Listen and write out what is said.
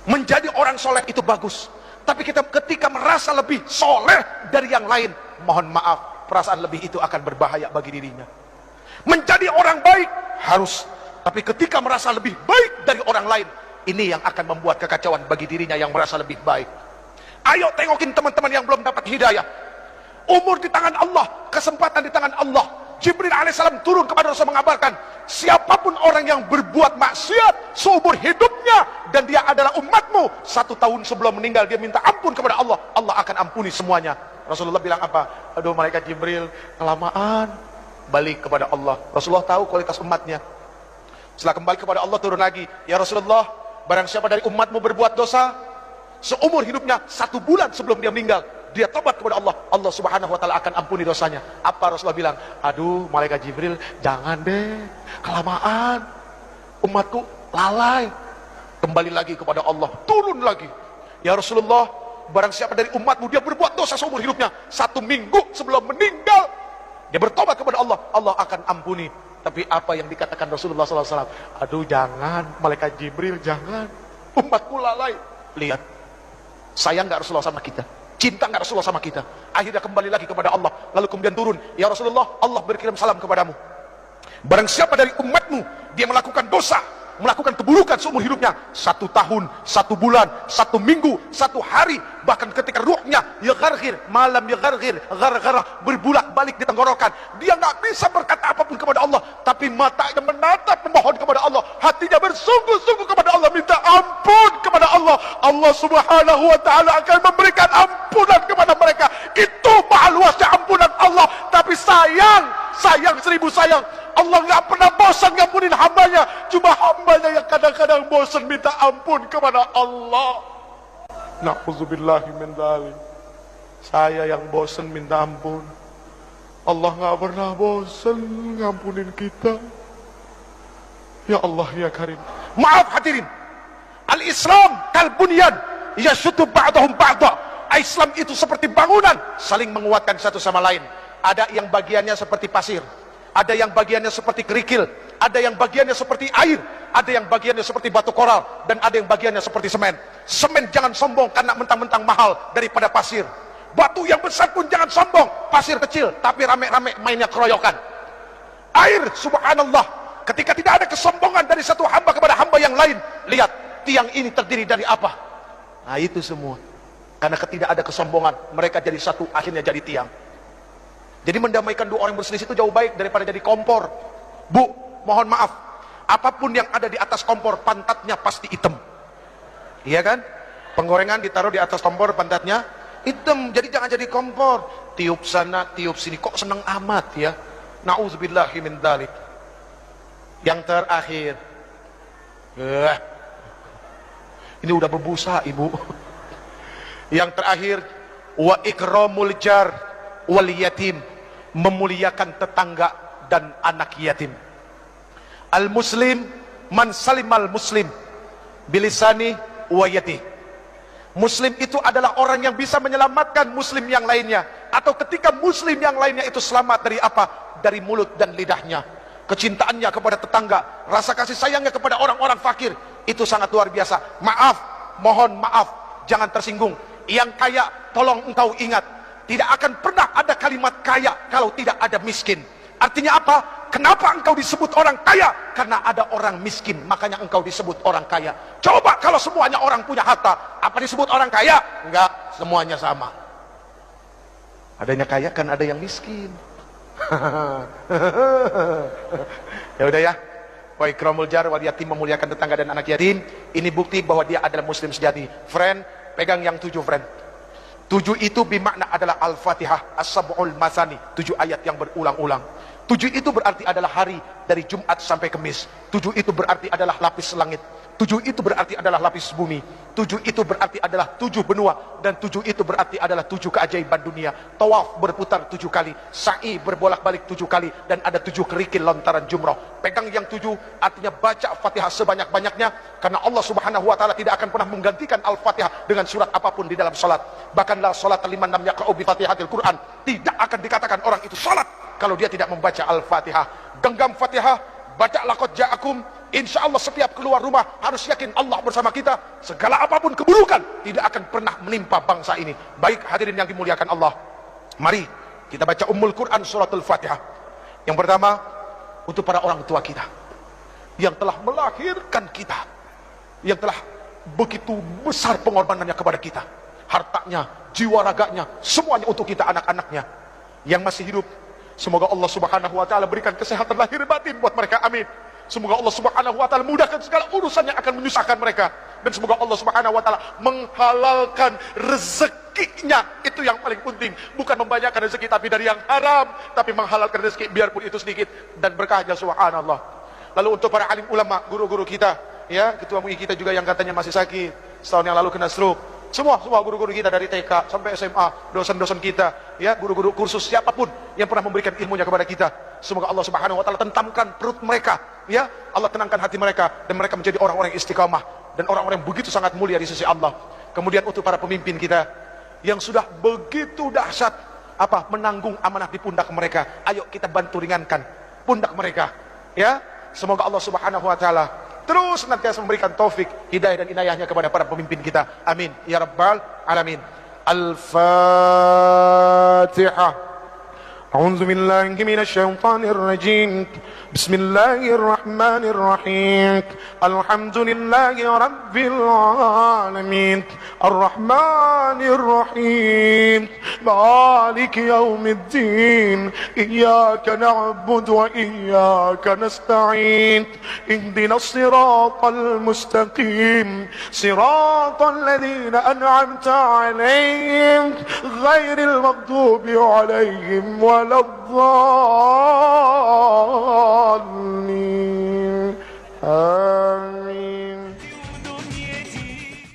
Menjadi orang soleh itu bagus, tapi kita ketika merasa lebih soleh dari yang lain, mohon maaf, perasaan lebih itu akan berbahaya bagi dirinya. Menjadi orang baik harus, tapi ketika merasa lebih baik dari orang lain, ini yang akan membuat kekacauan bagi dirinya yang merasa lebih baik. Ayo tengokin teman-teman yang belum dapat hidayah. Umur di tangan Allah, kesempatan di tangan Allah. Jibril alaihissalam turun kepada Rasul mengabarkan, siapapun orang yang berbuat maksiat seumur hidupnya dan dia adalah umatmu, 1 tahun sebelum meninggal dia minta ampun kepada Allah, Allah akan ampuni semuanya. Rasulullah bilang apa? Aduh malaikat Jibril, kelamaan. Balik kepada Allah. Rasulullah tahu kualitas umatnya. Setelah kembali kepada Allah turun lagi, ya Rasulullah, barang siapa dari umatmu berbuat dosa seumur hidupnya 1 bulan sebelum dia meninggal, dia tobat kepada Allah, Allah subhanahu wa ta'ala akan ampuni dosanya. Apa Rasulullah bilang? Aduh malaikat Jibril, jangan deh, kelamaan, umatku lalai. Kembali lagi kepada Allah, turun lagi, ya Rasulullah, barang siapa dari umatmu dia berbuat dosa seumur hidupnya 1 minggu sebelum meninggal, dia bertobat kepada Allah, Allah akan ampuni. Tapi apa yang dikatakan Rasulullah SAW? Aduh jangan malaikat Jibril, jangan, umatku lalai. Lihat, sayang gak Rasulullah sama kita? Cinta nggak Rasulullah sama kita? Akhirnya kembali lagi kepada Allah, lalu kemudian turun, ya Rasulullah, Allah berkirim salam kepadamu. Barang siapa dari umatmu dia melakukan dosa, melakukan keburukan seumur hidupnya 1 tahun, 1 bulan, 1 minggu, 1 hari, bahkan ketika ruhnya ya gargir, malam ya gargir, gargara, berbulak balik di tenggorokan, dia nggak bisa berkata apapun kepada Allah, tapi matanya menatap memohon kepada Allah, hatinya bersungguh-sungguh kepada Allah, minta ampun kepada Allah, Allah subhanahu wa ta'ala akan memberikan ampunan kepada mereka. Itu maha luasnya ampunan Allah. Tapi sayang 1000 sayang, Allah nggak pernah bosan ngampunin hambanya. Cuma hambanya yang kadang-kadang bosan minta ampun kepada Allah. Na'udzubillahi min dzalik. Saya yang bosan minta ampun, Allah nggak pernah bosan ngampunin kita. Ya Allah ya Karim. Maaf hadirin, al-Islam kal bunyan yashuddu ba'dahum ba'da. Islam itu seperti bangunan, saling menguatkan satu sama lain. Ada yang bagiannya seperti pasir, ada yang bagiannya seperti kerikil, ada yang bagiannya seperti air, ada yang bagiannya seperti batu koral, dan ada yang bagiannya seperti semen. Semen jangan sombong karena mentang-mentang mahal daripada pasir. Batu yang besar pun jangan sombong, pasir kecil tapi rame-rame mainnya keroyokan. Air, subhanallah, ketika tidak ada kesombongan dari satu hamba kepada hamba yang lain. Lihat, tiang ini terdiri dari apa? Nah itu semua karena tidak ada kesombongan, mereka jadi satu, akhirnya jadi tiang. Jadi mendamaikan 2 orang berselisih itu jauh baik daripada jadi kompor. Bu, mohon maaf, apapun yang ada di atas kompor, pantatnya pasti hitam. Iya kan? Penggorengan ditaruh di atas kompor, pantatnya hitam. Jadi jangan jadi kompor, tiup sana, tiup sini. Kok seneng amat ya? Na'udzubillahi min dzalik. Yang terakhir, ini udah berbusa ibu. Yang terakhir, wa ikramul jar wal yatim, memuliakan tetangga dan anak yatim. Al muslim man salimal muslim bilisani wa yati. Muslim itu adalah orang yang bisa menyelamatkan muslim yang lainnya, atau ketika muslim yang lainnya itu selamat dari apa? Dari mulut dan lidahnya. Kecintaannya kepada tetangga, rasa kasih sayangnya kepada orang-orang fakir, itu sangat luar biasa. Maaf, mohon maaf, jangan tersinggung. Yang kaya, tolong engkau ingat, tidak akan pernah ada kalimat kaya kalau tidak ada miskin. Artinya apa? Kenapa engkau disebut orang kaya? Karena ada orang miskin, makanya engkau disebut orang kaya. Coba kalau semuanya orang punya harta, apa disebut orang kaya? Enggak, semuanya sama. Adanya kaya kan ada yang miskin. Ya udah ya. Wa ikramul jar wal yatim, memuliakan tetangga dan anak yatim. Ini bukti bahwa dia adalah muslim sejati. Friend, pegang yang 7 friend. 7 itu bermakna adalah Al-Fatihah, As-Sab'ul Masani, 7 ayat yang berulang-ulang. 7 itu berarti adalah hari dari Jumat sampai Kamis. 7 itu berarti adalah lapis langit. 7 itu berarti adalah lapis bumi. 7 itu berarti adalah 7 benua. Dan 7 itu berarti adalah 7 keajaiban dunia. Tawaf berputar 7 kali, sa'i berbolak-balik 7 kali, dan ada 7 kerikil lontaran jumrah. Pegang yang 7, artinya baca Fatihah sebanyak-banyaknya, karena Allah subhanahu wa ta'ala tidak akan pernah menggantikan Al-Fatihah dengan surat apapun di dalam salat. Bahkan la salat liman lam yaqra'u bi Fatihatil Quran, tidak akan dikatakan orang itu salat kalau dia tidak membaca Al-Fatihah. Genggam Fatihah, baca laqad ja'akum. Insya Allah setiap keluar rumah harus yakin Allah bersama kita. Segala apapun keburukan tidak akan pernah menimpa bangsa ini. Baik hadirin yang dimuliakan Allah, mari kita baca Ummul Quran suratul Fatihah. Yang pertama untuk para orang tua kita yang telah melahirkan kita, yang telah begitu besar pengorbanannya kepada kita, hartanya, jiwa raganya, semuanya untuk kita, anak-anaknya yang masih hidup. Semoga Allah Subhanahu wa taala berikan kesehatan lahir batin buat mereka, amin. Semoga Allah Subhanahu wa taala mudahkan segala urusan yang akan menyusahkan mereka, dan semoga Allah Subhanahu wa taala menghalalkan rezekinya. Itu yang paling penting, bukan membanyakkan rezeki tapi dari yang haram, tapi menghalalkan rezeki biarpun itu sedikit dan berkahnya, subhanallah. Lalu untuk para alim ulama, guru-guru kita, ya, ketua MUI kita juga yang katanya masih sakit, setahun yang lalu kena stroke. Semua guru-guru kita dari TK sampai SMA, dosen-dosen kita, ya, guru-guru kursus, siapapun yang pernah memberikan ilmunya kepada kita, semoga Allah Subhanahu wa taala tentamkan perut mereka, ya, Allah tenangkan hati mereka, dan mereka menjadi orang-orang yang istiqamah dan orang-orang yang begitu sangat mulia di sisi Allah. Kemudian untuk para pemimpin kita yang sudah begitu dahsyat menanggung amanah di pundak mereka, ayo kita bantu ringankan pundak mereka, ya. Semoga Allah Subhanahu wa taala terus senantiasa memberikan taufik, hidayah dan inayahnya kepada para pemimpin kita, amin ya rabbal alamin. Al-Fatihah. أعوذ بالله من الشيطان الرجيم بسم الله الرحمن الرحيم الحمد لله رب العالمين الرحمن الرحيم مالك يوم الدين إياك نعبد وإياك نستعين اهدنا الصراط المستقيم صراط الذين أنعمت عليهم غير المغضوب عليهم ولا الضالين.